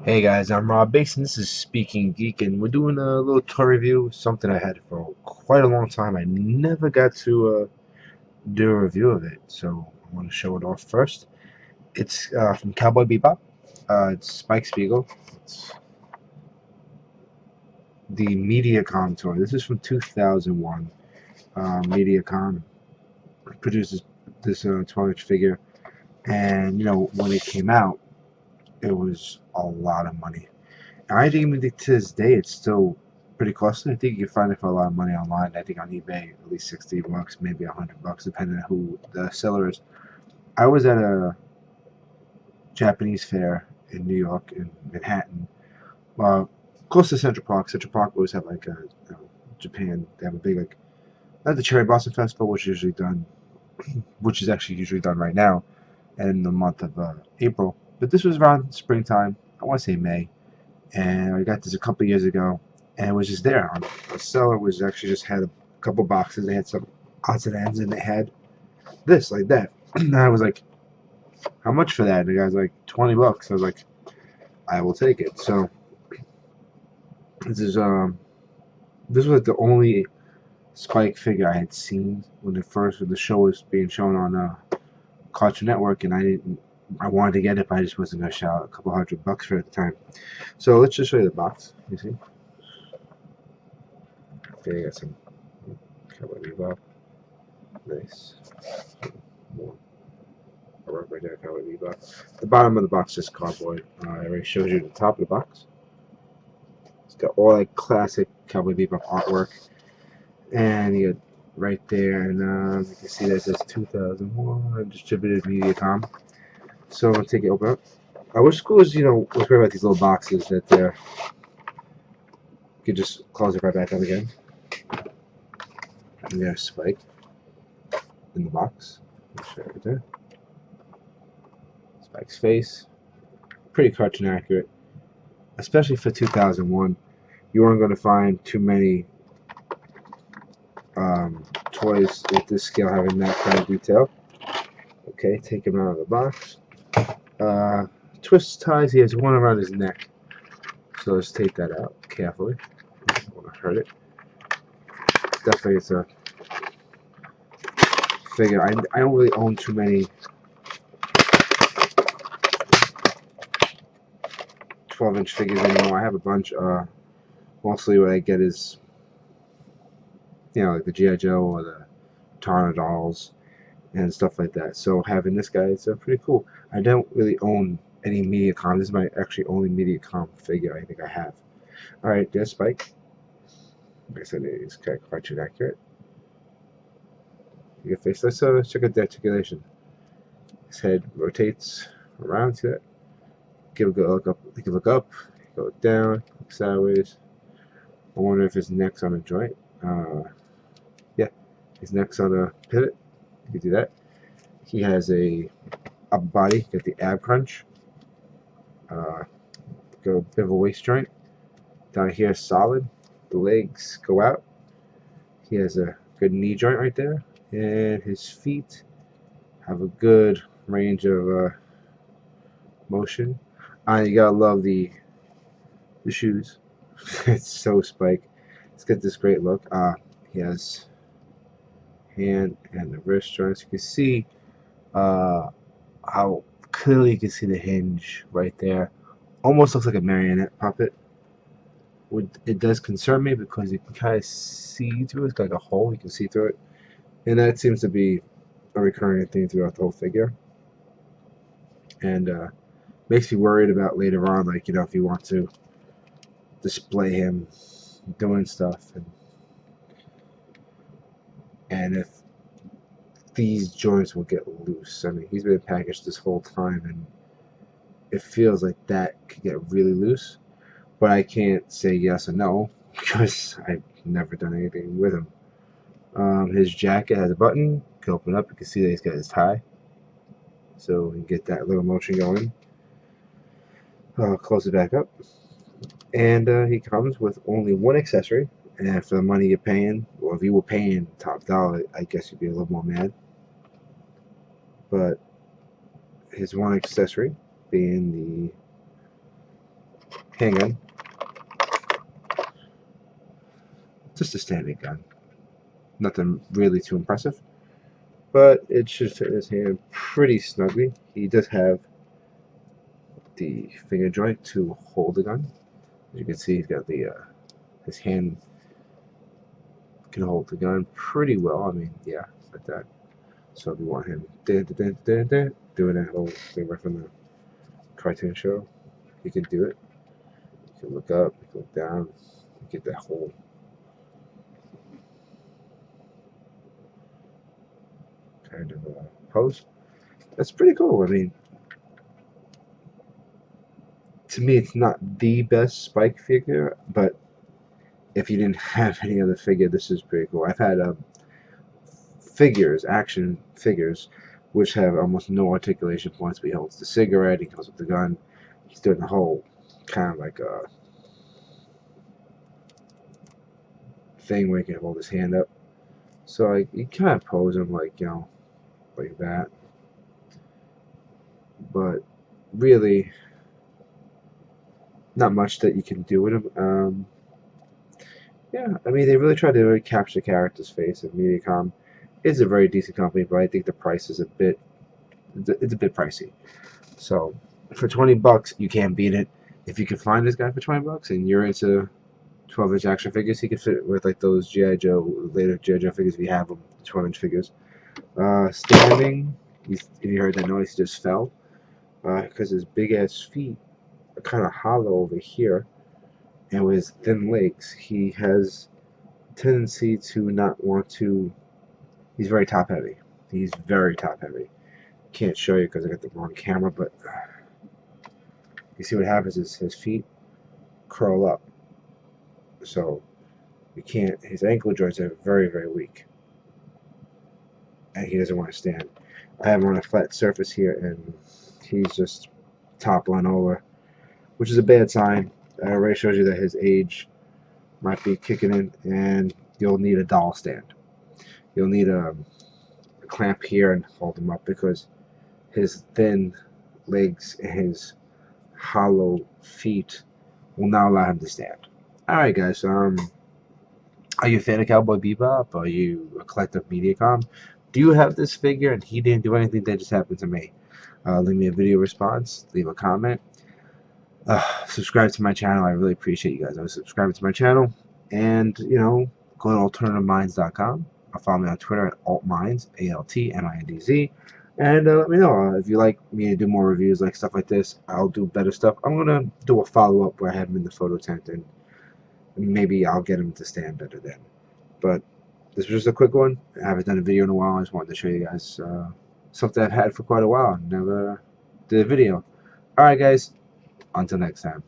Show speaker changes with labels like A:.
A: Hey guys, I'm Rob Basin. This is Speaking Geek, and we're doing a little toy review. Something I had for quite a long time. I never got to do a review of it, so I want to show it off first. It's from Cowboy Bebop. It's Spike Spiegel. It's the Mediacom toy. This is from 2001. Mediacom produces this 12-inch figure, and when it came out, it was a lot of money. I think even to this day, it's still pretty costly. I think you can find it for a lot of money online. I think on eBay, at least $60, maybe $100, depending on who the seller is. I was at a Japanese fair in New York, in Manhattan, close to Central Park. Central Park always have like Japan. They have a big not the Cherry Blossom Festival, which is usually done, which is actually usually done right now, in the month of April. But this was around springtime. I want to say May. And I got this a couple years ago, and it was just there. The seller was actually just had a couple boxes. They had some odds and ends, and they had this like that. And I was like, "How much for that?" And the guy's like, "$20." I was like, "I will take it." So this is this was the only Spike figure I had seen when the show was being shown on Cartoon Network, and I wanted to get it, but I just wasn't gonna shell out a couple $100 for it at the time. So let's just show you the box. You see? Okay, I got some Cowboy Bebop. Nice. More right there, Cowboy Bebop. The bottom of the box is cardboard. I already showed you the top of the box. It's got all like classic Cowboy Bebop artwork, and you got right there, and you can see that it says 2001 distributed Mediacom. So I'm gonna take it open up. I wish school was great about these little boxes that you could just close it right back up again. And there's Spike in the box. Right there. Spike's face. Pretty cartoon accurate. Especially for 2001. You weren't going to find too many toys at this scale having that kind of detail. Okay, take him out of the box. Twist ties, he has one around his neck. So let's take that out carefully. Don't want to hurt it. Definitely it's a figure. I don't really own too many 12-inch figures anymore. I have a bunch. Mostly what I get is like the G.I. Joe or the Turner dolls and stuff like that. So having this guy, it's pretty cool. I don't really own any Mediacom. This is my actually only Mediacom figure I think I have. Alright, there's Spike. Like I said, it's kind of cartoon accurate. Your face. Let's check out the articulation. His head rotates around to it. Give a good look up. You can look up, go down, look sideways. I wonder if his neck's on a joint. Yeah, his neck's on a pivot. You can do that. He has a upper body, got the ab crunch. Got a bit of a waist joint. Down here is solid. The legs go out. He has a good knee joint right there. And his feet have a good range of motion. You gotta love the shoes. It's so Spike. It's got this great look. He has hand and the wrist joints. You can see how clearly you can see the hinge right there. Almost looks like a marionette puppet. It does concern me because you can kind of see through it. It's like a hole. You can see through it. And that seems to be a recurring theme throughout the whole figure. And makes me worried about later on, like, if you want to display him doing stuff. And if these joints will get loose. I mean, he's been packaged this whole time, and it feels like that could get really loose. But I can't say yes or no because I've never done anything with him. His jacket has a button. You can open it up. You can see that he's got his tie. So we can get that little motion going. Close it back up. And he comes with only one accessory. And for the money you're paying, or if you were paying top dollar, I guess you'd be a little more mad. But his one accessory being handgun. Just a standard gun. Nothing really too impressive, but it should fit his hand pretty snugly. He does have the finger joint to hold the gun. As you can see, he's got the his hand can hold the gun pretty well. I mean, yeah, like that. So if you want him doing that whole thing right from the cartoon show, he can do it. You can look up, you can look down, you get that whole kind of pose. That's pretty cool. I mean, to me, it's not the best Spike figure, but if you didn't have any other figure, this is pretty cool. I've had figures, action figures, which have almost no articulation points, but he holds the cigarette, he comes with the gun, he's doing the whole kind of like a thing where he can hold his hand up. So you kind of pose him like, you know, like that. But really, not much that you can do with him. Yeah, I mean, they really tried to really capture the character's face, and Mediacom is a very decent company, but I think the price is it's a bit pricey. So for 20 bucks, you can't beat it. If you can find this guy for 20 bucks and you're into 12-inch action figures, he could fit with like those G.I. Joe, later G.I. Joe figures if you have them, 12-inch figures. Standing, if you heard that noise, he just fell because his big ass feet are kind of hollow over here, and with his thin legs, he has a tendency to not want to. He's very top heavy. He's very top heavy. Can't show you because I got the wrong camera, but you see what happens is his feet curl up, so you can't. His ankle joints are very, very weak, and he doesn't want to stand. I have him on a flat surface here, and he's just toppling over, which is a bad sign. It already shows you that his age might be kicking in, and you'll need a doll stand. You'll need a clamp here and hold him up because his thin legs and his hollow feet will not allow him to stand. Alright guys, are you a fan of Cowboy Bebop? Are you a collector of Mediacom? Do you have this figure and he didn't do anything that just happened to me? Leave me a video response, leave a comment. Subscribe to my channel. I really appreciate you guys. Subscribe to my channel, and you know, go to alternativeminds.com. Follow me on Twitter at altminds, ALTMINDZ, and let me know if you like me to do more reviews like stuff like this. I'll do better stuff. I'm gonna do a follow-up where I have him in the photo tent, and maybe I'll get him to stand better then. But this was just a quick one. I haven't done a video in a while. I just wanted to show you guys something I've had for quite a while. Never did a video. Alright guys, until next time.